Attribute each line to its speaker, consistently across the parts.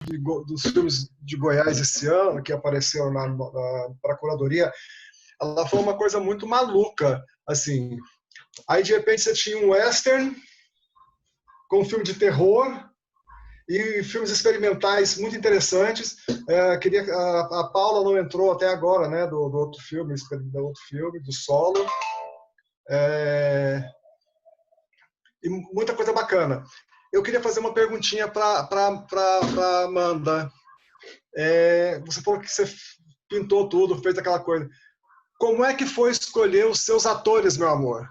Speaker 1: dos filmes de Goiás esse ano, que apareceram na Procuradoria, ela foi uma coisa muito maluca, assim. Aí, de repente, você tinha um western com um filme de terror e filmes experimentais muito interessantes. A Paula não entrou até agora, né, do outro filme, do Solo. E muita coisa bacana. Eu queria fazer uma perguntinha para Amanda. Você falou que você pintou tudo, fez aquela coisa. Como é que foi escolher os seus atores, meu amor?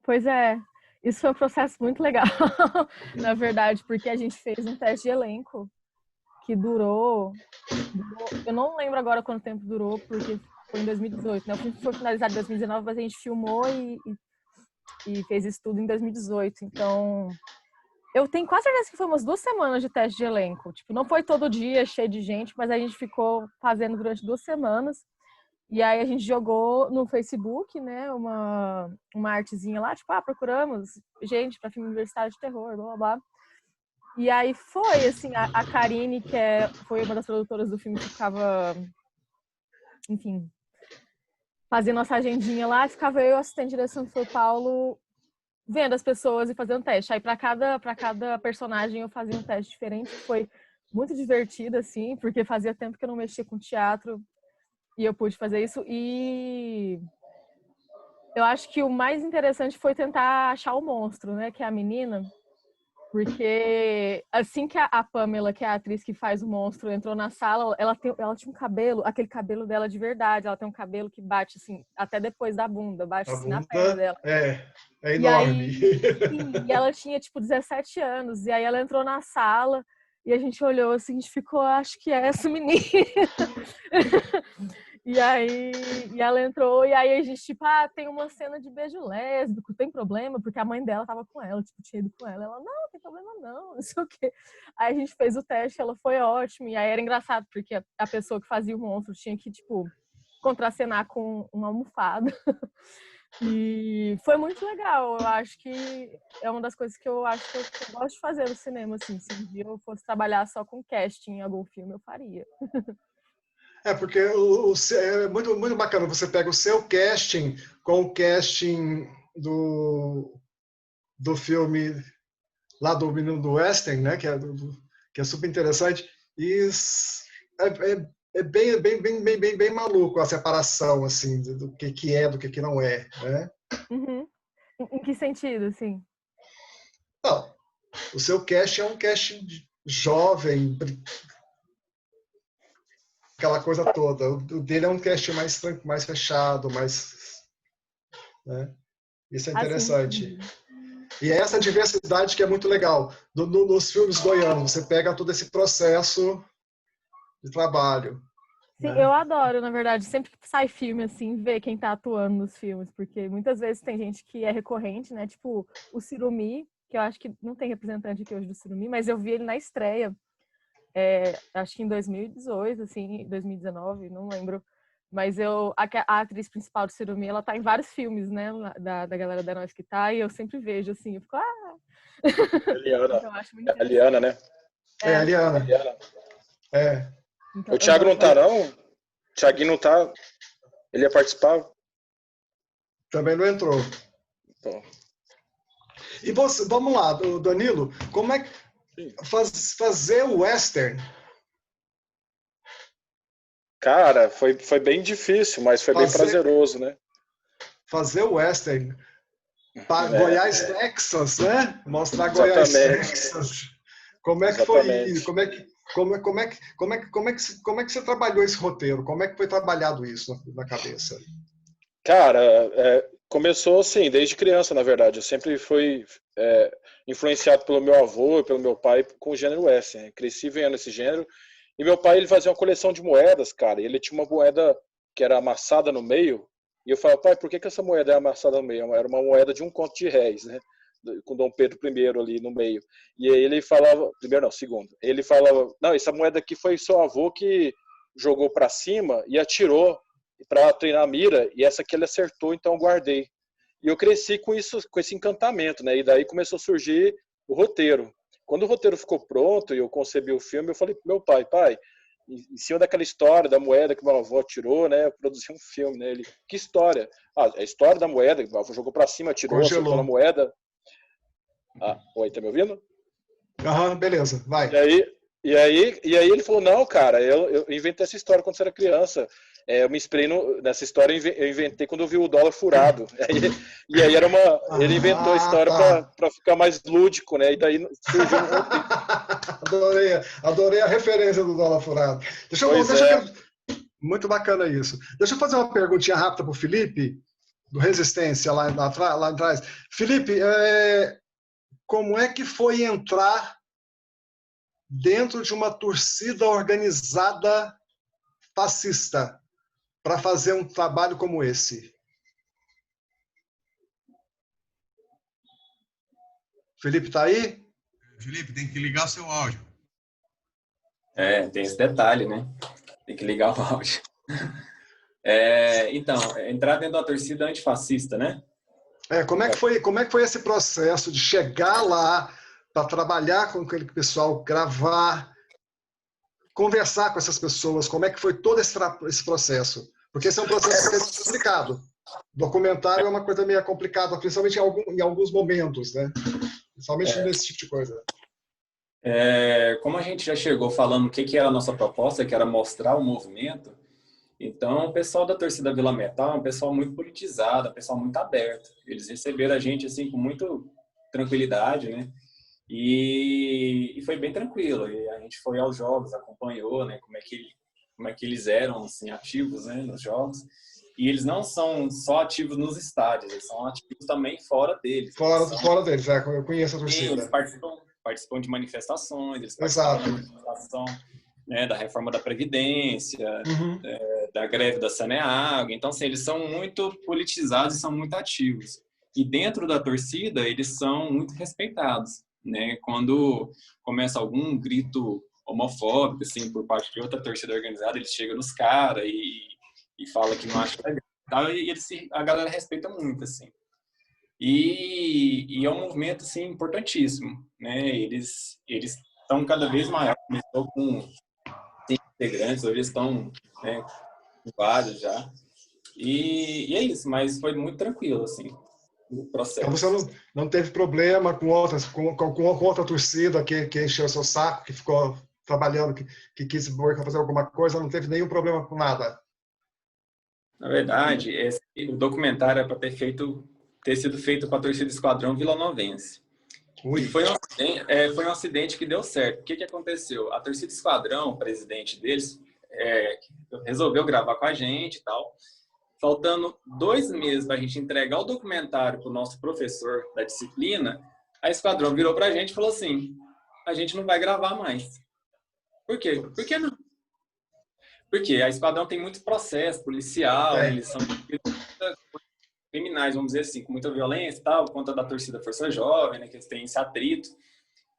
Speaker 2: Pois é, isso foi um processo muito legal, na verdade, porque a gente fez um teste de elenco que durou, eu não lembro agora quanto tempo durou, porque foi em 2018, né? O filme foi finalizado em 2019, mas a gente filmou e fez isso tudo em 2018. Então, eu tenho quase certeza que foi umas 2 semanas de teste de elenco. Tipo, não foi todo dia cheio de gente, mas a gente ficou fazendo durante 2 semanas. E aí a gente jogou no Facebook, né, uma artezinha lá, tipo, procuramos gente para filme universitário de terror, blá, blá, blá. E aí foi, assim, a Karine, que foi uma das produtoras do filme, ficava, enfim, fazendo nossa agendinha lá, ficava eu, assistente de direção, que foi o Paulo, vendo as pessoas e fazendo teste. Aí para cada personagem eu fazia um teste diferente, que foi muito divertido, assim, porque fazia tempo que eu não mexia com teatro e eu pude fazer isso. E eu acho que o mais interessante foi tentar achar o monstro, né, que é a menina. Porque assim que a Pamela, que é a atriz que faz o monstro, entrou na sala, ela tinha um cabelo, aquele cabelo dela de verdade. Ela tem um cabelo que bate assim, até depois da bunda, bate assim na perna dela.
Speaker 1: É
Speaker 2: E
Speaker 1: enorme.
Speaker 2: aí, sim, e ela tinha tipo 17 anos. E aí ela entrou na sala e a gente olhou assim, a gente ficou, acho que é essa menina. E ela entrou, e aí a gente, tipo, tem uma cena de beijo lésbico, tem problema? Porque a mãe dela tava com ela, tipo, tinha ido com ela. Ela, não tem problema não sei o quê. Aí a gente fez o teste, ela foi ótima, e aí era engraçado, porque a pessoa que fazia o monstro tinha que, tipo, contracenar com uma almofada. E foi muito legal, eu acho que é uma das coisas que eu acho que eu gosto de fazer no cinema, assim, se um dia eu fosse trabalhar só com casting em algum filme, eu faria.
Speaker 1: Porque é muito, muito bacana. Você pega o seu casting com o casting do filme lá do Menino do Western, né? Que é super interessante. E é bem maluco a separação assim do que é, do que não é, né?
Speaker 2: Uhum. Em que sentido, assim?
Speaker 1: Não, o seu casting é um casting jovem, aquela coisa toda. O dele é um casting mais fechado, mais, né? Isso é interessante. E é essa diversidade que é muito legal. Nos filmes goianos, você pega todo esse processo de trabalho.
Speaker 2: Sim,
Speaker 1: Né?
Speaker 2: eu adoro, na verdade, sempre que sai filme, assim, ver quem tá atuando nos filmes, porque muitas vezes tem gente que é recorrente, né? Tipo, o Cirumi, que eu acho que não tem representante aqui hoje do Cirumi, mas eu vi ele na estreia, acho que em 2018, assim, 2019, não lembro. Mas a atriz principal do Cirumi, ela tá em vários filmes, né? Da galera da Nós que tá, e eu sempre vejo, assim, eu fico,
Speaker 3: Eliana.
Speaker 2: Então, eu acho muito
Speaker 3: É a Liana, né?
Speaker 1: É, a Liana.
Speaker 3: Eliana.
Speaker 2: Então,
Speaker 3: O Thiago não tá, não? O Thiaguinho não tá? Ele ia participar?
Speaker 1: Também não entrou.
Speaker 3: Então.
Speaker 1: E você, vamos lá, Danilo, como é que fazer o western?
Speaker 3: Cara, foi bem difícil, mas foi bem prazeroso, né?
Speaker 1: Fazer o western. Goiás, Texas, né? Mostrar
Speaker 3: Exatamente.
Speaker 1: Goiás, Texas. Como é que foi? Como é que você trabalhou esse roteiro? Como é que foi trabalhado isso na cabeça?
Speaker 3: Cara, começou assim, desde criança, na verdade. Eu sempre fui influenciado pelo meu avô e pelo meu pai com o gênero western. Cresci vendo esse gênero. E meu pai, ele fazia uma coleção de moedas, cara. E ele tinha uma moeda que era amassada no meio. E eu falava, pai, por que essa moeda é amassada no meio? Era uma moeda de 1 conto de réis, né? Com Dom Pedro I ali no meio. E aí ele falava, primeiro não, segundo. Ele falava, não, essa moeda aqui foi seu avô que jogou para cima e atirou para treinar a mira, e essa aqui ele acertou, então eu guardei. E eu cresci com isso, com esse encantamento, né? E daí começou a surgir o roteiro. quando o roteiro ficou pronto e eu concebi o filme, eu falei pro meu pai, em cima daquela história da moeda que meu avô tirou, né, eu produzi um filme, né, ele, que história? A história da moeda, que meu avô jogou pra cima, tirou, acertou na moeda. Oi, tá me ouvindo?
Speaker 1: Aham, beleza, vai.
Speaker 3: E aí ele falou, não, cara, eu inventei essa história quando você era criança. Eu me inspirei nessa história, eu inventei quando eu vi o dólar furado. E aí ele inventou a história para ficar mais lúdico, né? E daí surgiu um roteiro.
Speaker 1: Adorei a referência do dólar furado. Muito bacana isso. Deixa eu fazer uma perguntinha rápida para o Felipe, do Resistência, lá atrás. Felipe, como é que foi entrar dentro de uma torcida organizada fascista para fazer um trabalho como esse? Felipe, tá aí?
Speaker 4: Felipe, tem que ligar seu áudio.
Speaker 5: Tem esse detalhe, né? Tem que ligar o áudio. Então, entrar dentro da torcida antifascista, né?
Speaker 1: Como é que foi esse processo de chegar lá para trabalhar com aquele pessoal, gravar, conversar com essas pessoas? Como é que foi todo esse processo? Porque esse é um processo que é complicado. Documentário é uma coisa meio complicada, principalmente em alguns momentos, né? Principalmente nesse tipo de coisa.
Speaker 5: Como a gente já chegou falando o que era a nossa proposta, que era mostrar o movimento, então o pessoal da torcida Vila Metal é um pessoal muito politizado, um pessoal muito aberto. Eles receberam a gente assim com muita tranquilidade, né? E foi bem tranquilo. E a gente foi aos jogos, acompanhou, né? Como é que eles eram assim, ativos, né, nos jogos. E eles não são só ativos nos estádios, eles são ativos também fora deles.
Speaker 1: Fora deles, eu conheço a torcida.
Speaker 5: Eles participam de manifestações, eles participam da manifestação, né, da reforma da Previdência, da greve da Saneago. Então, assim, eles são muito politizados e são muito ativos. E dentro da torcida, eles são muito respeitados, né? Quando começa algum grito homofóbico, assim, por parte de outra torcida organizada, eles chegam nos caras e falam que não acha legal, e a galera respeita muito, assim. E é um movimento, assim, importantíssimo, né? Eles estão cada vez maior. Começou com 5 integrantes, hoje eles estão, né, com vários já. E é isso, mas foi muito tranquilo, assim, o processo.
Speaker 1: Então você não teve problema com outra torcida que encheu o seu saco, que ficou trabalhando, que quis fazer alguma coisa, não teve nenhum problema com nada?
Speaker 5: Na verdade, o documentário é para ter sido feito com a torcida Esquadrão Vilanovense. E foi um acidente que deu certo. O que aconteceu? A torcida Esquadrão, o presidente deles, resolveu gravar com a gente e tal. Faltando 2 meses para a gente entregar o documentário para o nosso professor da disciplina, a Esquadrão virou para a gente e falou assim: a gente não vai gravar mais. Por quê? Por que não? Porque a Esquadrão tem muito processo policial, eles são criminais, vamos dizer assim, com muita violência e tal, por conta da torcida Força Jovem, né, que eles têm esse atrito.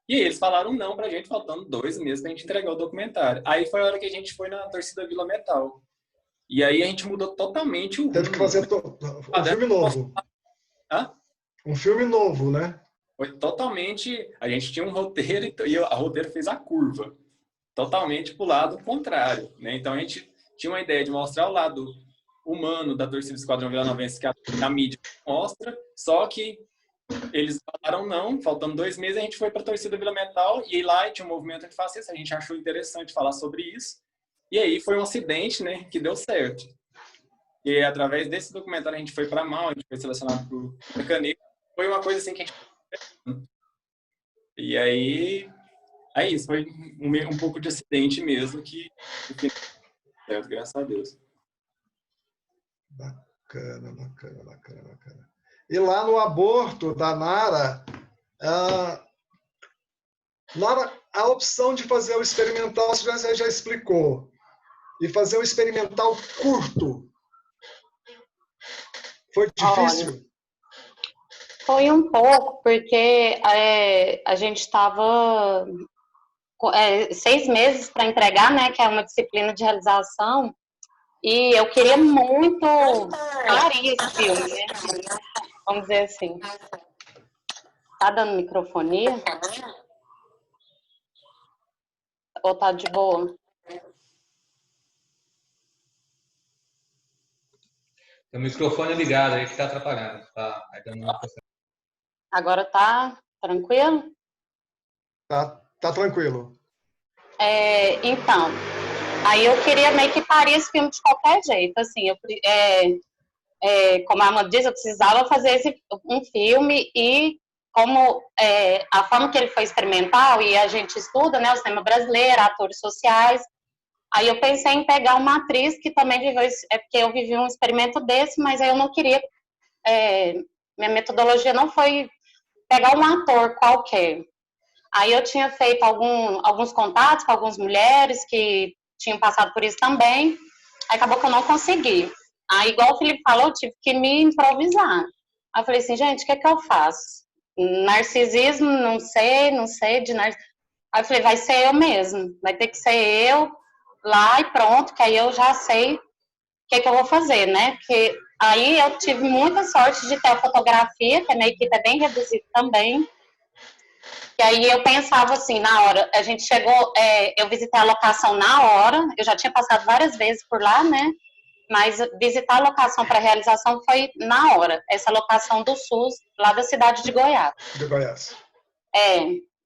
Speaker 5: E aí eles falaram não pra gente, faltando 2 meses pra gente entregar o documentário. Aí foi a hora que a gente foi na torcida Vila Metal. E aí a gente mudou totalmente o...
Speaker 1: Teve que fazer um filme novo. Um filme novo, né?
Speaker 5: Foi totalmente... A gente tinha um roteiro e a roteiro fez a curva. Totalmente pro lado contrário, né? Então a gente tinha uma ideia de mostrar o lado humano da torcida do Esquadrão Vilanovense que a mídia mostra, só que eles falaram não, faltando 2 meses a gente foi para a torcida Vila Metal e lá tinha um movimento antifascista, a gente achou interessante falar sobre isso, e aí foi um acidente, né, que deu certo. E através desse documentário a gente foi para Mal, a gente foi selecionado para o Caneco, foi uma coisa assim que a gente... E aí... É isso, foi um pouco de acidente mesmo que certo, graças a Deus.
Speaker 1: Bacana. E lá no aborto da Nara, a opção de fazer o experimental, você já explicou, e fazer o experimental curto, foi difícil?
Speaker 6: Olha, foi um pouco, porque a gente estava 6 meses para entregar, né, que é uma disciplina de realização, e eu queria muito parir esse filme, né? Vamos dizer assim. Tá dando microfonia? Ou tá de boa?
Speaker 7: Tem o microfone ligado aí que tá atrapalhando. Tá, ainda não...
Speaker 6: Agora tá tranquilo?
Speaker 1: Tá tranquilo.
Speaker 6: Então, aí eu queria meio que parir esse filme de qualquer jeito, assim, como a Amanda diz, eu precisava fazer um filme e como a forma que ele foi experimental e a gente estuda, né, o cinema brasileiro, atores sociais, aí eu pensei em pegar uma atriz que também viveu, porque eu vivi um experimento desse, mas aí eu não queria, minha metodologia não foi pegar um ator qualquer. Aí eu tinha feito alguns contatos com algumas mulheres que tinham passado por isso também, aí acabou que eu não consegui. Aí, igual o Felipe falou, eu tive que me improvisar. Aí eu falei assim, gente, o que é que eu faço? Narcisismo, não sei, de narcisismo. Aí eu falei, vai ser eu mesmo, vai ter que ser eu lá e pronto, que aí eu já sei o que é que eu vou fazer, né? Porque aí eu tive muita sorte de ter a fotografia, que a minha equipe é bem reduzida também. E aí eu pensava assim, na hora, a gente chegou, eu visitei a locação na hora, eu já tinha passado várias vezes por lá, né? Mas visitar a locação para realização foi na hora. Essa locação do SUS, lá da cidade de Goiás.
Speaker 1: De Goiás.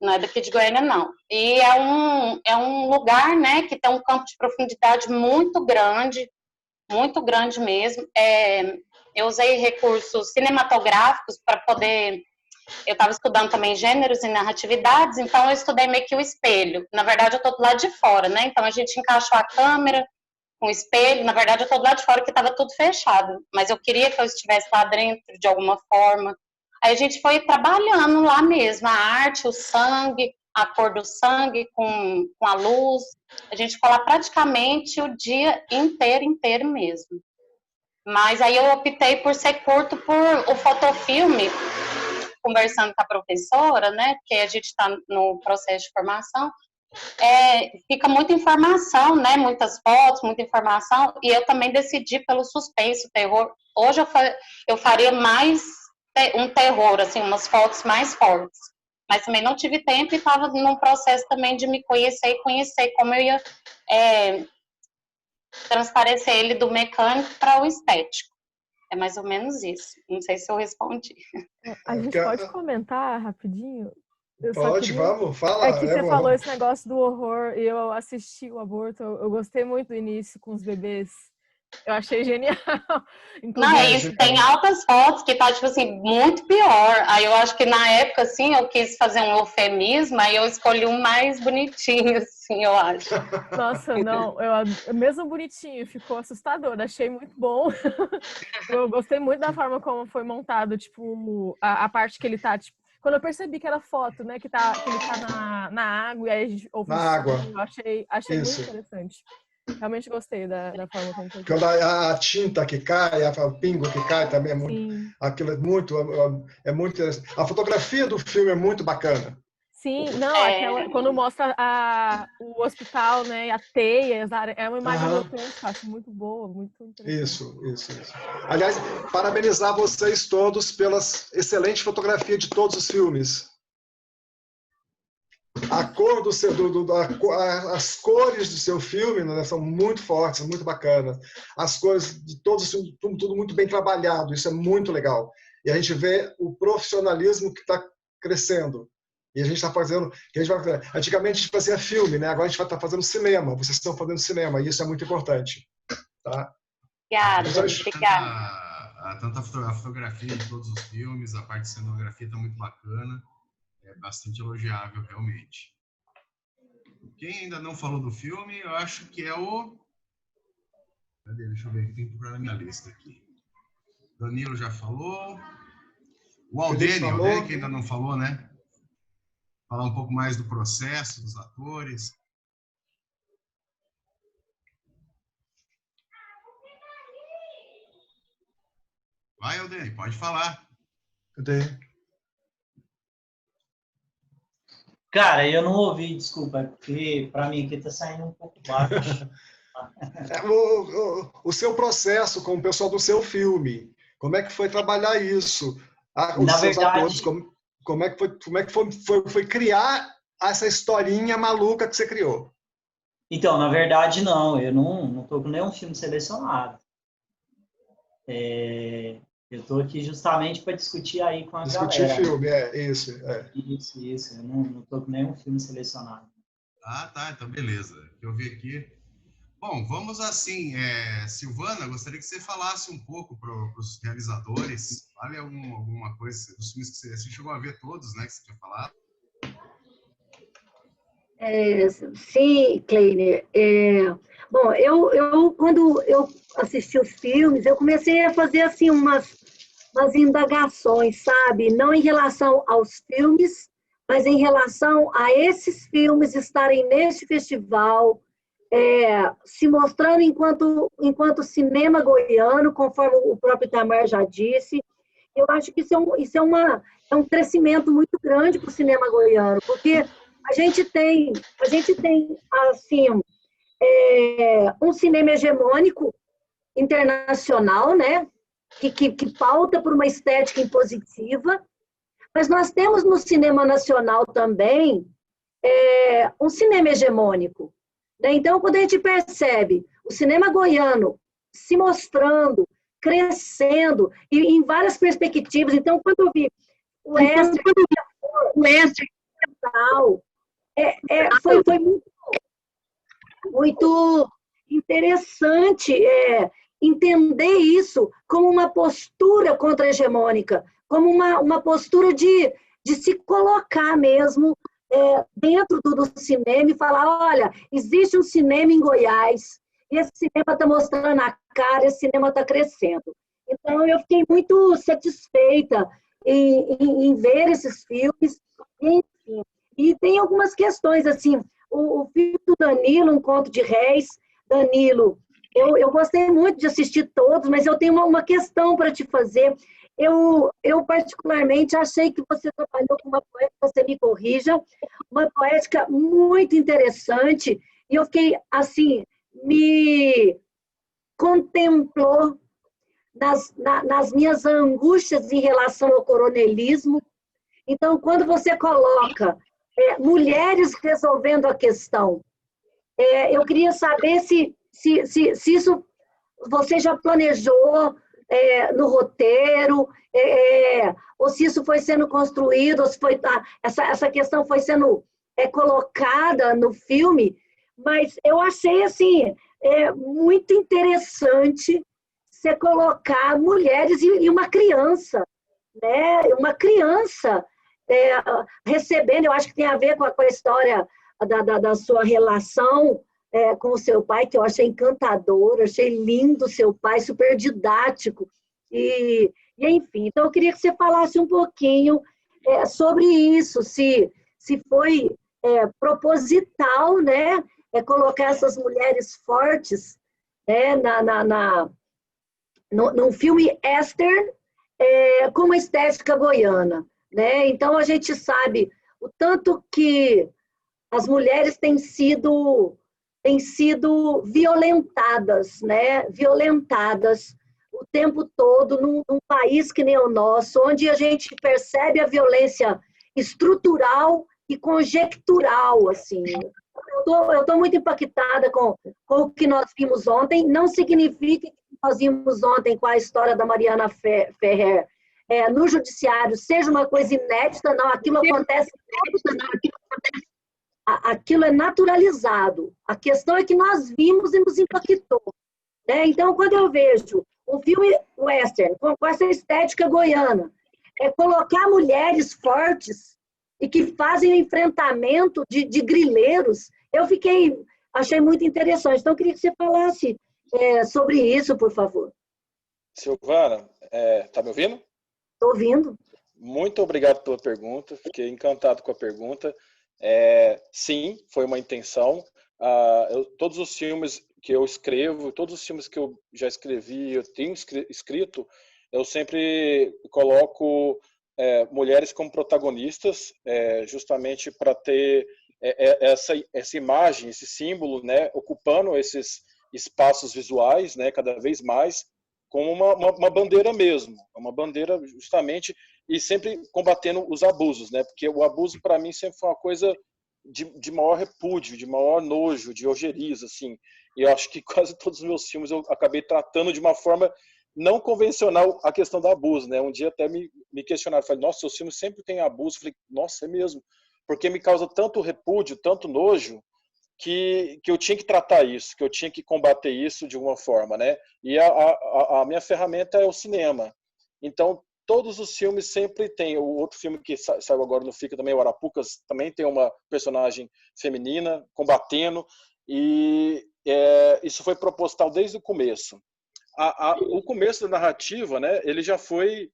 Speaker 6: Não é daqui de Goiânia, não. E é um lugar, né, que tem um campo de profundidade muito grande mesmo. Eu usei recursos cinematográficos para poder... Eu estava estudando também gêneros e narratividades, então eu estudei meio que o espelho. Na verdade, eu estou do lado de fora, né? Então a gente encaixou a câmera com o espelho. Na verdade, eu estou do lado de fora porque estava tudo fechado, mas eu queria que eu estivesse lá dentro de alguma forma. Aí a gente foi trabalhando lá mesmo, a arte, o sangue, a cor do sangue com a luz. A gente ficou lá praticamente o dia inteiro mesmo. Mas aí eu optei por ser curto por o fotofilme, conversando com a professora, né, porque a gente está no processo de formação, fica muita informação, né, muitas fotos, muita informação, e eu também decidi pelo suspense, o terror. Hoje eu faria mais um terror, assim, umas fotos mais fortes, mas também não tive tempo e estava num processo também de me conhecer e conhecer como eu ia transparecer ele do mecânico para o estético. É mais ou menos isso. Não sei se eu respondi.
Speaker 2: A gente pode comentar rapidinho?
Speaker 1: Pode, vamos, fala.
Speaker 2: É que você falou esse negócio do horror e eu assisti o aborto, eu gostei muito do início com os bebês. Eu achei genial.
Speaker 6: Não, é isso. Tem altas fotos que tá, tipo assim, muito pior. Aí eu acho que na época, assim, eu quis fazer um eufemismo, aí eu escolhi um mais bonitinho, assim, eu acho.
Speaker 2: Nossa, não, mesmo bonitinho, ficou assustador, achei muito bom. Eu gostei muito da forma como foi montado, tipo, a parte que ele tá, tipo, quando eu percebi que era foto, né, que ele tá na água, e aí a gente ouve
Speaker 1: na água.
Speaker 2: Eu achei muito interessante. Realmente gostei da forma como foi.
Speaker 1: Quando a tinta que cai, o pingo que cai também é muito. Sim. Aquilo é muito interessante. A fotografia do filme é muito bacana.
Speaker 2: Sim, não, quando mostra o hospital, né, a teia, é uma imagem grotesca, acho muito boa, muito interessante.
Speaker 1: Isso. Aliás, parabenizar vocês todos pela excelente fotografia de todos os filmes. A cor as cores do seu filme, né, são muito fortes, muito bacanas. As cores de todos os filmes, tudo muito bem trabalhado, isso é muito legal. E a gente vê o profissionalismo que está crescendo. E a gente está fazendo... Antigamente a gente fazia filme, né? Agora a gente vai estar fazendo cinema. Vocês estão fazendo cinema, e isso é muito importante. Tá?
Speaker 6: Obrigada.
Speaker 4: Tanto a fotografia de todos os filmes, a parte de cenografia está muito bacana. É bastante elogiável, realmente. Quem ainda não falou do filme, eu acho que é o... Cadê? Deixa eu ver, tem que procurar na minha lista aqui. Danilo já falou. O Aldênio, né? Que ainda não falou, né? Falar um pouco mais do processo, dos atores. Vai, Aldênio, pode falar.
Speaker 1: Cadê?
Speaker 8: Cara, eu não ouvi, desculpa, porque para mim aqui está saindo um pouco baixo.
Speaker 1: O seu processo com o pessoal do seu filme, como é que foi trabalhar isso? Os seus atores, como é que foi criar essa historinha maluca que você criou?
Speaker 8: Então, na verdade, não. Eu não estou com nenhum filme selecionado. Eu estou aqui justamente para discutir aí com a
Speaker 1: Discutir
Speaker 8: galera.
Speaker 1: filme, isso.
Speaker 8: Isso. Eu não estou com nenhum filme selecionado.
Speaker 4: Ah, tá, então beleza. Eu vi aqui. Bom, vamos assim. Silvana, gostaria que você falasse um pouco para os realizadores. Fale alguma coisa dos filmes que você chegou a ver todos, né, que você tinha falado.
Speaker 9: Sim, Kleiner. Bom, quando eu assisti os filmes, eu comecei a fazer assim umas indagações, sabe? Não em relação aos filmes, mas em relação a esses filmes estarem neste festival, se mostrando enquanto cinema goiano, conforme o próprio Itamar já disse. Eu acho que isso é um crescimento muito grande para o cinema goiano, porque a gente tem assim, um cinema hegemônico internacional, né? Que pauta por uma estética impositiva, mas nós temos no cinema nacional também um cinema hegemônico. Né? Então, quando a gente percebe o cinema goiano se mostrando, crescendo, e em várias perspectivas, então, quando eu vi o Western, foi muito interessante entender isso como uma postura contra-hegemônica, como uma postura de se colocar mesmo dentro do cinema e falar, olha, existe um cinema em Goiás, e esse cinema está mostrando a cara, esse cinema está crescendo. Então, eu fiquei muito satisfeita em ver esses filmes, enfim. E tem algumas questões, assim, o filme do Danilo, Um Conto de Réis. Danilo, eu gostei muito de assistir todos, mas eu tenho uma questão para te fazer. Eu particularmente achei que você trabalhou com uma poética, você me corrija, uma poética muito interessante, e eu fiquei, assim, me contemplou nas minhas angústias em relação ao coronelismo. Então, quando você coloca mulheres resolvendo a questão, eu queria saber se isso você já planejou no roteiro, ou se isso foi sendo construído, ou se essa questão foi sendo colocada no filme, mas eu achei assim, muito interessante você colocar mulheres e uma criança, né? Uma criança recebendo, eu acho que tem a ver com a história da sua relação com o seu pai, que eu achei encantador, achei lindo o seu pai, super didático, e enfim, então eu queria que você falasse um pouquinho sobre isso, se foi proposital, né, colocar essas mulheres fortes num filme western com uma estética goiana, né? Então a gente sabe o tanto que as mulheres têm sido violentadas, né? Violentadas o tempo todo num país que nem o nosso, onde a gente percebe a violência estrutural e conjectural, assim. Eu estou muito impactada com o que nós vimos ontem. Não significa que nós vimos ontem com a história da Mariana Ferrer no judiciário seja uma coisa inédita, não. Aquilo acontece, aquilo é naturalizado. A questão é que nós vimos e nos impactou. Né? Então, quando eu vejo um filme western com essa estética goiana, colocar mulheres fortes e que fazem o enfrentamento de grileiros, achei muito interessante. Então, eu queria que você falasse sobre isso, por favor.
Speaker 3: Silvana, tá me ouvindo?
Speaker 9: Estou ouvindo.
Speaker 3: Muito obrigado pela pergunta, fiquei encantado com a pergunta. Sim, foi uma intenção. Todos os filmes que eu escrevo, todos os filmes que eu já escrevi, eu tenho escrito, eu sempre coloco mulheres como protagonistas, justamente para ter essa imagem, esse símbolo, né, ocupando esses espaços visuais, né, cada vez mais, como uma bandeira mesmo, uma bandeira justamente, e sempre combatendo os abusos, né, porque o abuso para mim sempre foi uma coisa de maior repúdio, de maior nojo, de ojeriza, assim. E eu acho que quase todos os meus filmes eu acabei tratando de uma forma não convencional a questão do abuso, né? Um dia até me questionaram, falei, nossa, seus filmes sempre tem abuso. Eu falei, nossa, é mesmo. Porque me causa tanto repúdio, tanto nojo, que eu tinha que tratar isso, que eu tinha que combater isso de alguma forma, né? E a minha ferramenta é o cinema. Então, todos os filmes sempre tem. O outro filme que saiu agora no Fica também, o Arapucas, também tem uma personagem feminina combatendo, e isso foi proposital desde o começo. O começo da narrativa, né, ele já foi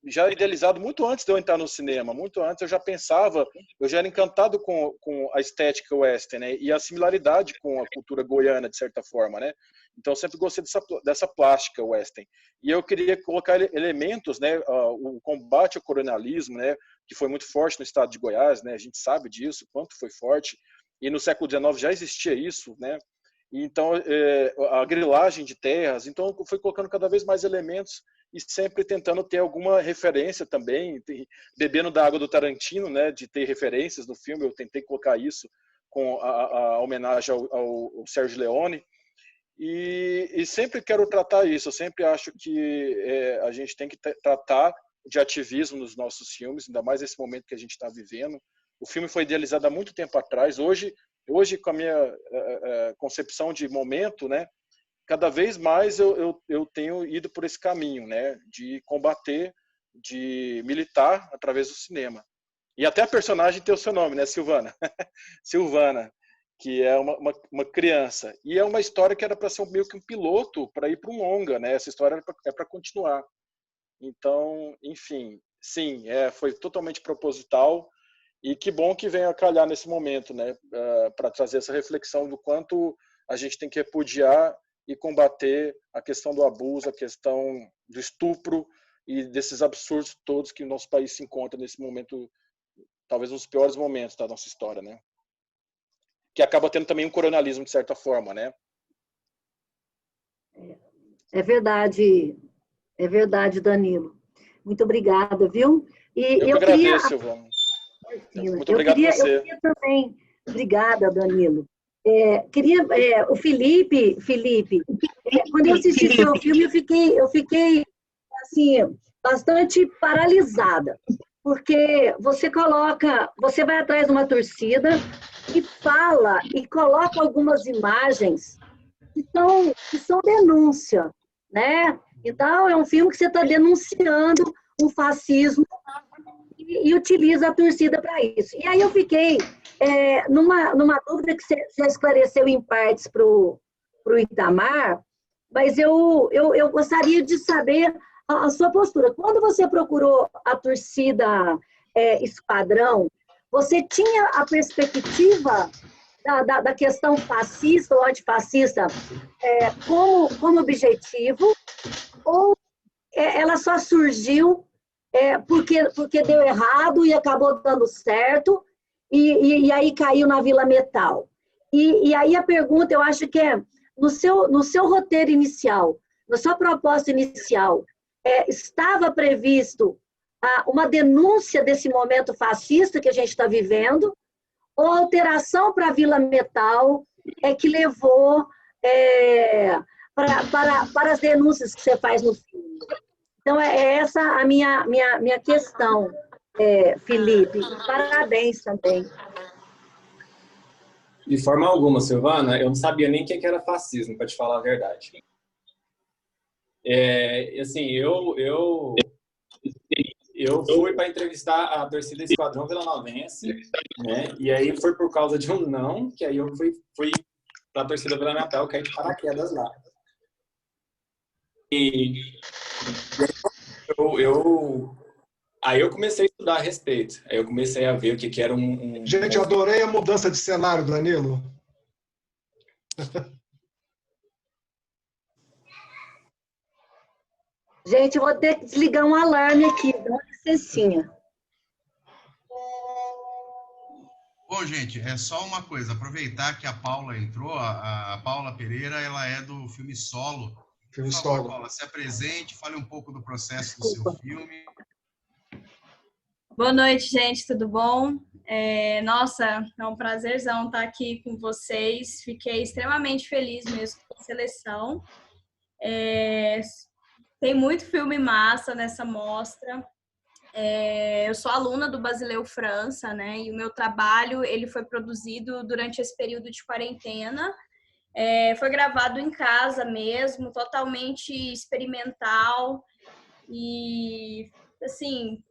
Speaker 3: já idealizado muito antes de eu entrar no cinema, muito antes eu já pensava, eu já era encantado com a estética western, né, e a similaridade com a cultura goiana, de certa forma, né. Então eu sempre gostei dessa plástica western. E eu queria colocar elementos, né, o combate ao colonialismo, né, que foi muito forte no estado de Goiás, né, a gente sabe disso, quanto foi forte, e no século XIX já existia isso, né. Então, a grilagem de terras, então eu fui colocando cada vez mais elementos e sempre tentando ter alguma referência também, bebendo da água do Tarantino, né, de ter referências no filme, eu tentei colocar isso com a homenagem ao Sergio Leone, e sempre quero tratar isso, eu sempre acho que a gente tem que tratar de ativismo nos nossos filmes, ainda mais nesse momento que a gente está vivendo. O filme foi idealizado há muito tempo atrás, hoje com a minha concepção de momento, né, cada vez mais eu tenho ido por esse caminho, né, de combater, de militar através do cinema. E até a personagem tem o seu nome, né, Silvana? Silvana, que é uma criança. E é uma história que era para ser meio que um piloto para ir para um longa, né? Essa história é para continuar. Então, enfim, sim, foi totalmente proposital. E que bom que venha a calhar nesse momento, né, para trazer essa reflexão do quanto a gente tem que repudiar e combater a questão do abuso, a questão do estupro e desses absurdos todos que o nosso país se encontra nesse momento, talvez um dos piores momentos da nossa história, né? Que acaba tendo também um colonialismo de certa forma, né?
Speaker 9: É verdade, Danilo. Muito obrigada, viu?
Speaker 3: Eu que agradeço, Silvana. Muito obrigado a você.
Speaker 9: Eu queria também, obrigada, Danilo. O Felipe, quando eu assisti seu filme, eu fiquei assim, bastante paralisada, porque você vai atrás de uma torcida e fala e coloca algumas imagens que são denúncia, né? Então, é um filme que você está denunciando o fascismo e utiliza a torcida para isso. E aí eu fiquei numa dúvida que você já esclareceu em partes para o Itamar, mas eu gostaria de saber a sua postura. Quando você procurou a torcida Esquadrão, você tinha a perspectiva da questão fascista ou antifascista como objetivo, ou ela só surgiu porque deu errado e acabou dando certo, e aí caiu na Vila Metal. E aí a pergunta, eu acho que no seu roteiro inicial, na sua proposta inicial, estava previsto uma denúncia desse momento fascista que a gente está vivendo, ou a alteração para a Vila Metal que levou para as denúncias que você faz no filme? Então, essa a minha questão, Felipe. Parabéns também.
Speaker 5: De forma alguma, Silvana, eu não sabia nem o que era fascismo, para te falar a verdade. Assim, eu fui para entrevistar a torcida Esquadrão Vilanovense, né? E aí foi por causa de um não, que aí eu fui para a torcida Vila Metal, caí de paraquedas lá. Aí eu comecei a estudar a respeito. Aí eu comecei a ver o que era
Speaker 1: Gente, adorei a mudança de cenário, Danilo.
Speaker 9: Gente, eu vou ter que desligar um alarme aqui, dá uma licencinha.
Speaker 4: Bom, gente, é só uma coisa, aproveitar que a Paula entrou, a Paula Pereira, ela é do filme Solo. Por favor, Paula, se apresente, fale um pouco do processo do seu filme.
Speaker 10: Boa noite, gente, tudo bom? Nossa, é um prazerzão estar aqui com vocês. Fiquei extremamente feliz mesmo com a seleção. Tem muito filme massa nessa mostra. Eu sou aluna do Basileu França, né? E o meu trabalho ele foi produzido durante esse período de quarentena. Foi gravado em casa mesmo, totalmente experimental. E, assim,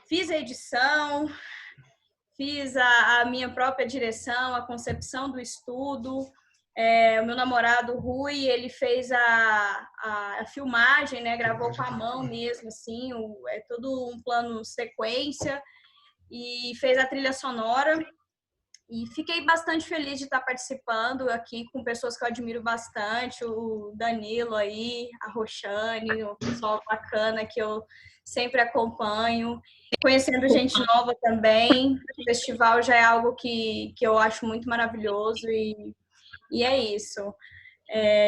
Speaker 10: fiz a edição, fiz a minha própria direção, a concepção do estudo. O meu namorado, Rui, ele fez a filmagem, né? Gravou com a mão mesmo, assim, todo um plano sequência, e fez a trilha sonora. E fiquei bastante feliz de estar participando aqui com pessoas que eu admiro bastante, o Danilo aí, a Roxane, o pessoal bacana que eu sempre acompanho, conhecendo gente nova também. O festival já é algo que eu acho muito maravilhoso e é isso.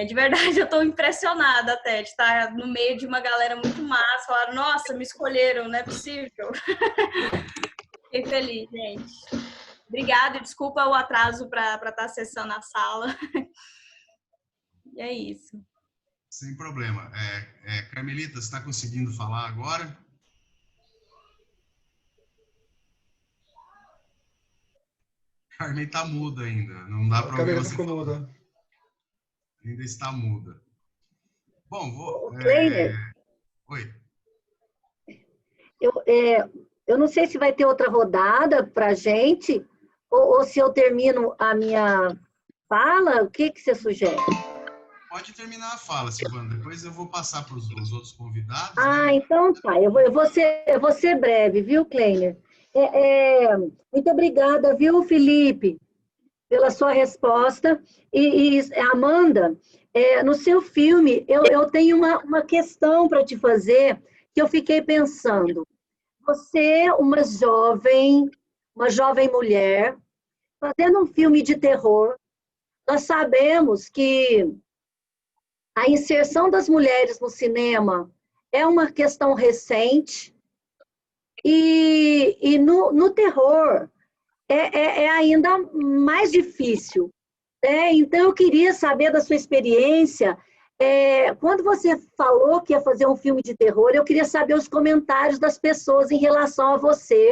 Speaker 10: De verdade, eu estou impressionada até de estar no meio de uma galera muito massa. Falaram, nossa, me escolheram, não é possível. Fiquei feliz, gente. Obrigada, desculpa o atraso para estar acessando a sala. E é isso.
Speaker 4: Sem problema. Carmelita, você está conseguindo falar agora? Carmen está muda ainda. Não dá para ouvir você falar. Ainda está muda. Bom,
Speaker 9: Kleiner,
Speaker 4: Oi.
Speaker 9: Eu não sei se vai ter outra rodada para a gente, ou se eu termino a minha fala, o que você sugere?
Speaker 4: Pode terminar a fala, Silvana. Depois eu vou passar para os outros convidados.
Speaker 9: Então tá. Eu vou ser breve, viu, Kleiner? Muito obrigada, viu, Felipe, pela sua resposta. E Amanda, no seu filme, eu tenho uma questão para te fazer que eu fiquei pensando. Você, uma jovem mulher, fazendo um filme de terror, nós sabemos que a inserção das mulheres no cinema é uma questão recente e no terror é ainda mais difícil. Então, eu queria saber da sua experiência. Quando você falou que ia fazer um filme de terror, eu queria saber os comentários das pessoas em relação a você.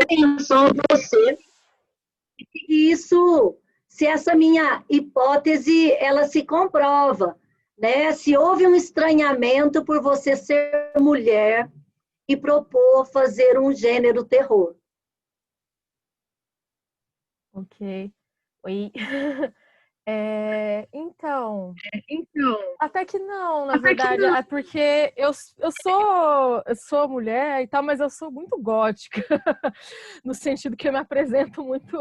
Speaker 9: E isso, se essa minha hipótese, ela se comprova, né? Se houve um estranhamento por você ser mulher e propor fazer um gênero terror.
Speaker 2: Ok. Oi. Então, até que não, na verdade, é porque eu sou mulher e tal, mas eu sou muito gótica, no sentido que eu me apresento muito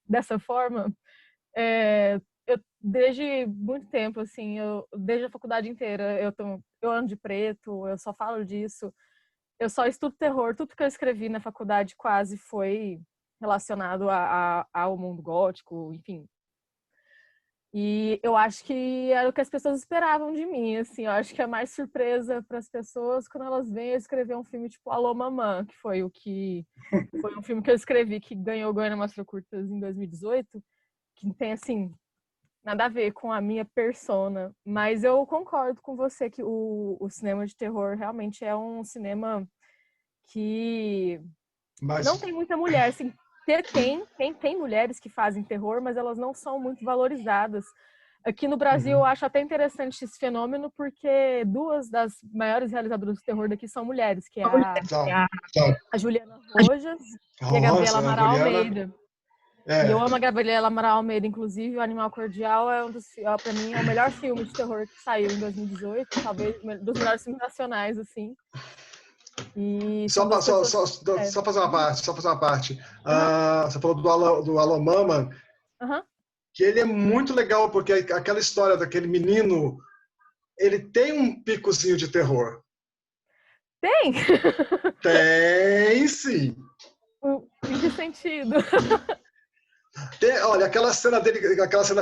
Speaker 2: dessa forma. Desde muito tempo, assim, desde a faculdade inteira, eu ando de preto, eu só falo disso, eu só estudo terror, tudo que eu escrevi na faculdade quase foi relacionado ao mundo gótico, enfim. E eu acho que era o que as pessoas esperavam de mim, assim. Eu acho que é mais surpresa para as pessoas quando elas veem eu escrever um filme tipo Alô Mamã, que foi um filme que eu escrevi que ganhou o Goiânia Mostra Curtas em 2018, que não tem, assim, nada a ver com a minha persona. Mas eu concordo com você que o cinema de terror realmente é um cinema que não tem muita mulher, assim. Tem mulheres que fazem terror, mas elas não são muito valorizadas. Aqui no Brasil, eu acho até interessante esse fenômeno, porque duas das maiores realizadoras de terror daqui são mulheres, que é a Juliana Rojas e a Gabriela Amaral Almeida. E eu amo a Gabriela Amaral Almeida, inclusive. O Animal Cordial pra mim, é o melhor filme de terror que saiu em 2018, talvez dos melhores filmes nacionais, assim. E
Speaker 1: só fazer uma parte. Você falou do Alô Mama, que ele é muito legal, porque aquela história daquele menino, ele tem um picozinho de terror.
Speaker 2: Tem?
Speaker 1: Tem, sim.
Speaker 2: Em que sentido?
Speaker 1: Olha, aquela cena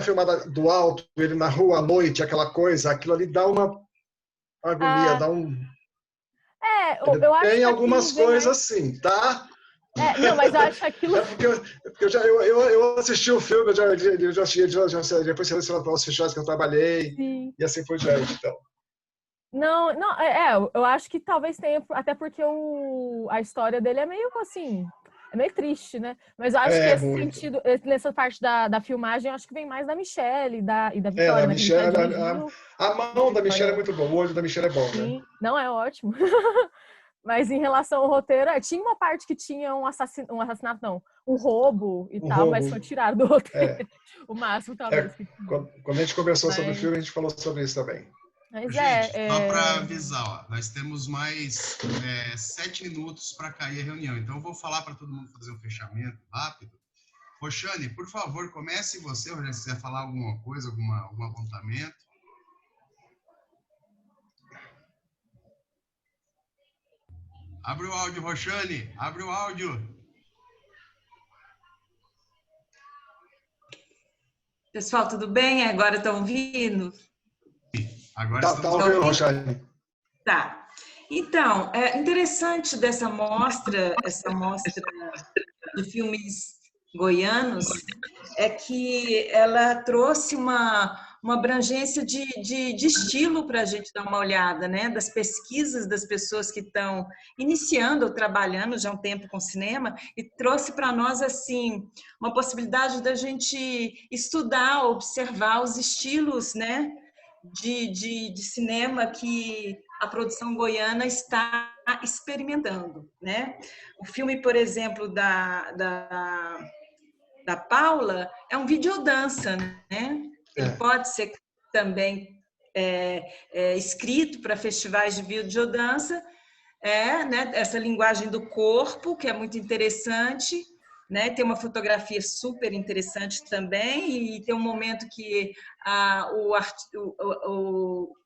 Speaker 1: filmada do alto, ele na rua à noite, aquela coisa, aquilo ali dá uma agonia, dá um...
Speaker 2: eu acho
Speaker 1: tem
Speaker 2: que
Speaker 1: algumas coisas assim, tá?
Speaker 2: Não, mas eu acho aquilo...
Speaker 1: eu assisti o filme, eu já fui selecionado para os festivais que eu trabalhei,
Speaker 2: Sim.
Speaker 1: e assim por diante, então.
Speaker 2: Não, eu acho que talvez tenha, até porque a história dele é meio assim, é meio triste, né? Mas eu acho que esse
Speaker 1: muito.
Speaker 2: sentido, nessa parte da filmagem, eu acho que vem mais da Michelle e da Vitória,
Speaker 1: Da
Speaker 2: né? Que a gente
Speaker 1: Michelle,
Speaker 2: dirigiu.
Speaker 1: a mão da Michelle é muito boa, o olho da Michelle é bom,
Speaker 2: Sim,
Speaker 1: né?
Speaker 2: não é ótimo. Mas em relação ao roteiro, tinha uma parte que tinha um assassinato, não, um roubo e tal, mas foi tirado do roteiro. O máximo, talvez.
Speaker 1: Quando a gente conversou sobre o filme, a gente falou sobre isso também.
Speaker 2: Mas
Speaker 4: gente, só para avisar, ó, nós temos mais 7 minutos para cair a reunião. Então, eu vou falar para todo mundo fazer um fechamento rápido. Roxane, por favor, comece você, Rogério, se quiser falar alguma coisa, algum apontamento. Abre o áudio, Roxane, abre o áudio.
Speaker 11: Pessoal, tudo bem? Agora estão ouvindo?
Speaker 4: Agora
Speaker 1: tá ouvindo, Roxane.
Speaker 11: Tá. Então, é interessante dessa mostra, essa mostra de filmes goianos, é que ela trouxe uma abrangência de estilo para a gente dar uma olhada, né? Das pesquisas das pessoas que estão iniciando ou trabalhando já há um tempo com cinema, e trouxe para nós, assim, uma possibilidade da gente estudar, observar os estilos, né? De cinema que a produção goiana está experimentando, né? O filme, por exemplo, da Paula é um videodança, né? Ele pode ser também escrito para festivais de videodança, né? Essa linguagem do corpo, que é muito interessante, né? Tem uma fotografia super interessante também, e tem um momento que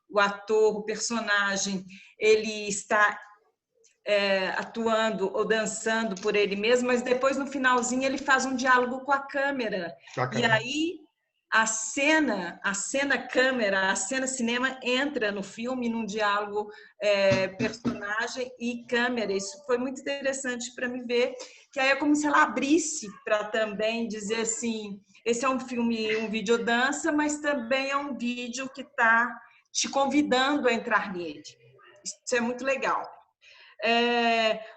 Speaker 11: o ator, o personagem, ele está atuando ou dançando por ele mesmo, mas depois, no finalzinho, ele faz um diálogo com a câmera. E aí, a cena câmera, a cena cinema entra no filme num diálogo personagem e câmera. Isso foi muito interessante para me ver, que aí é como se ela abrisse para também dizer assim, esse é um filme, um videodança, mas também é um vídeo que está te convidando a entrar nele. Isso é muito legal.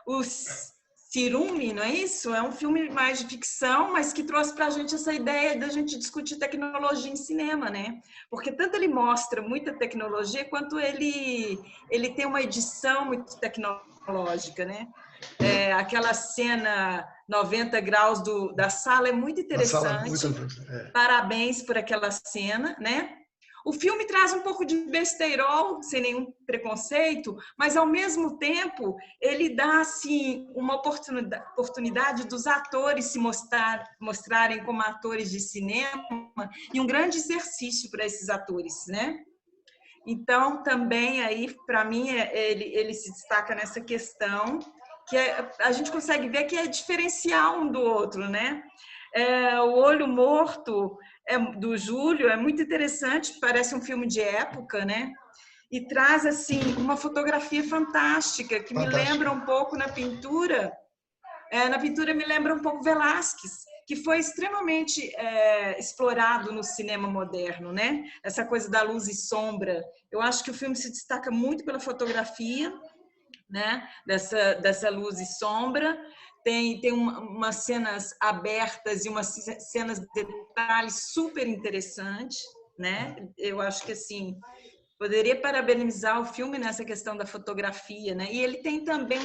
Speaker 11: O Cirume, não é isso? É um filme mais de ficção, mas que trouxe para a gente essa ideia da gente discutir tecnologia em cinema, né? Porque tanto ele mostra muita tecnologia, quanto ele tem uma edição muito tecnológica, né? Aquela cena 90 graus da sala é muito interessante. Parabéns por aquela cena, né? O filme traz um pouco de besteirol, sem nenhum preconceito, mas, ao mesmo tempo, ele dá assim, uma oportunidade dos atores se mostrarem como atores de cinema, e um grande exercício para esses atores, né? Então, também, aí, para mim, ele se destaca nessa questão, que a gente consegue ver que é diferencial um do outro, né? O Olho Morto do Júlio é muito interessante, parece um filme de época, né? E traz assim uma fotografia fantástica que me lembra um pouco na pintura me lembra um pouco Velázquez, que foi extremamente explorado no cinema moderno, né? Essa coisa da luz e sombra. Eu acho que o filme se destaca muito pela fotografia, né? Dessa luz e sombra. Tem umas cenas abertas e umas cenas de detalhes super interessantes, né? Eu acho que, assim, poderia parabenizar o filme nessa questão da fotografia, né? E ele tem também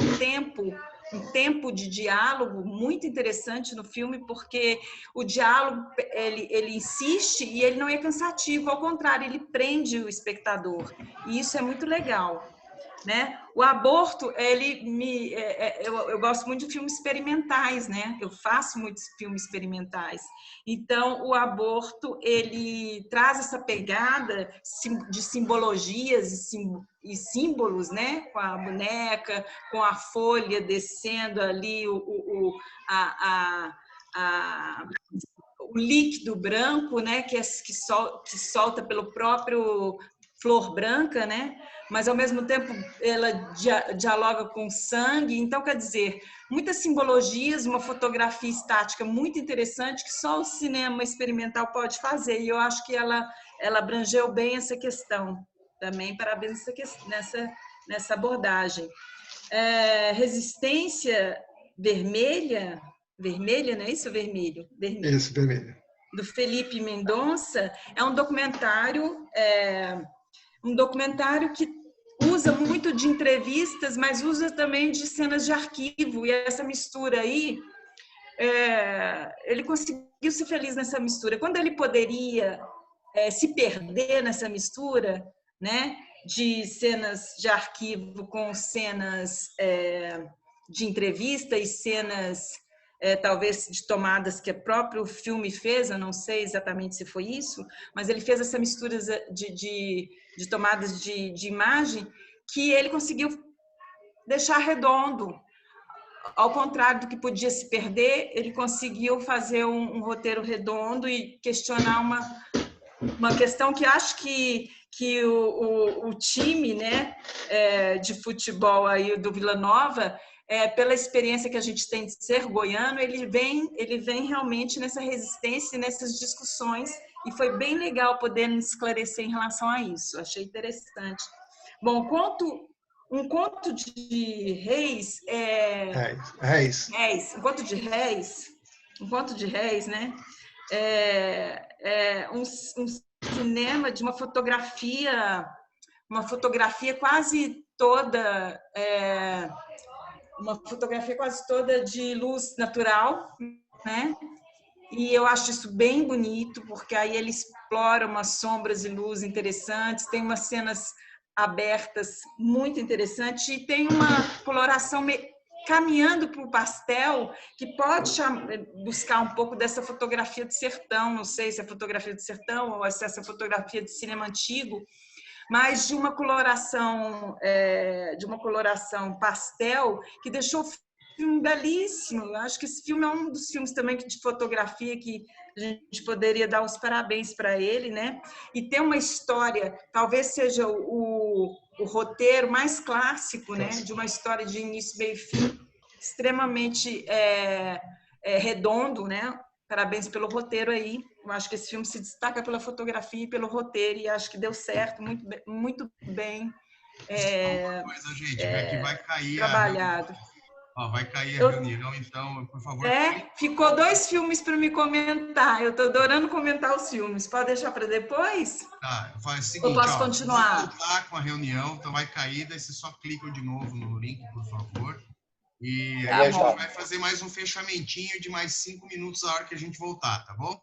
Speaker 11: um tempo de diálogo muito interessante no filme, porque o diálogo, ele insiste e ele não é cansativo, ao contrário, ele prende o espectador. E isso é muito legal. Né? O Aborto, eu gosto muito de filmes experimentais, né? Eu faço muitos filmes experimentais. Então, o Aborto, ele traz essa pegada de simbologias e símbolos, né? Com a boneca, com a folha descendo ali, o líquido branco, né? Que solta pelo próprio flor branca, né? Mas ao mesmo tempo ela dialoga com sangue. Então, quer dizer, muitas simbologias, uma fotografia estática muito interessante que só o cinema experimental pode fazer. E eu acho que ela abrangeu bem essa questão. Também parabéns nessa abordagem. Resistência vermelha, não é isso? Vermelho.
Speaker 1: Isso, vermelho.
Speaker 11: Do Felipe Mendonça, é um documentário que usa muito de entrevistas, mas usa também de cenas de arquivo, e essa mistura aí, ele conseguiu ser feliz nessa mistura. Quando ele poderia se perder nessa mistura, né, de cenas de arquivo com cenas de entrevista e cenas talvez de tomadas que o próprio filme fez, eu não sei exatamente se foi isso, mas ele fez essa mistura de tomadas de imagem que ele conseguiu deixar redondo. Ao contrário do que podia se perder, ele conseguiu fazer um roteiro redondo e questionar uma questão que acho que o time, né, de futebol aí do Vila Nova, pela experiência que a gente tem de ser goiano, ele vem realmente nessa resistência, nessas discussões, e foi bem legal poder nos esclarecer em relação a isso. Achei interessante. Bom, um conto de reis...
Speaker 1: Reis.
Speaker 11: Um conto de reis, né? Um cinema de uma fotografia quase toda... uma fotografia quase toda de luz natural, né? E eu acho isso bem bonito, porque aí ele explora umas sombras e luz interessantes, tem umas cenas abertas muito interessantes e tem uma coloração caminhando para o pastel, que pode buscar um pouco dessa fotografia de sertão, não sei se é fotografia de sertão ou se é essa fotografia de cinema antigo, mas de uma coloração pastel que deixou o filme belíssimo. Eu acho que esse filme é um dos filmes também de fotografia que a gente poderia dar os parabéns para ele, né? E tem uma história, talvez seja o roteiro mais clássico, né? De uma história de início, meio e fim, extremamente redondo, né? Parabéns pelo roteiro aí. Eu acho que esse filme se destaca pela fotografia e pelo roteiro, e acho que deu certo, muito bem
Speaker 4: coisa, gente, que vai cair
Speaker 11: trabalhado.
Speaker 4: Vai cair a reunião, então, por favor.
Speaker 11: Ficou 2 filmes para me comentar. Eu estou adorando comentar os filmes. Pode deixar para depois?
Speaker 4: Tá, faz o seguinte,
Speaker 11: ou posso continuar?
Speaker 4: Vou voltar com a reunião, então vai cair, daí você só clica de novo no link, por favor. E aí a gente vai fazer mais um fechamentinho de mais 5 minutos a hora que a gente voltar, tá bom?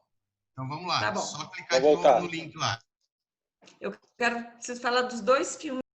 Speaker 4: Então vamos lá,
Speaker 11: tá bom.
Speaker 4: Só clicar de novo no link lá.
Speaker 11: Eu quero que vocês falem dos 2 filmes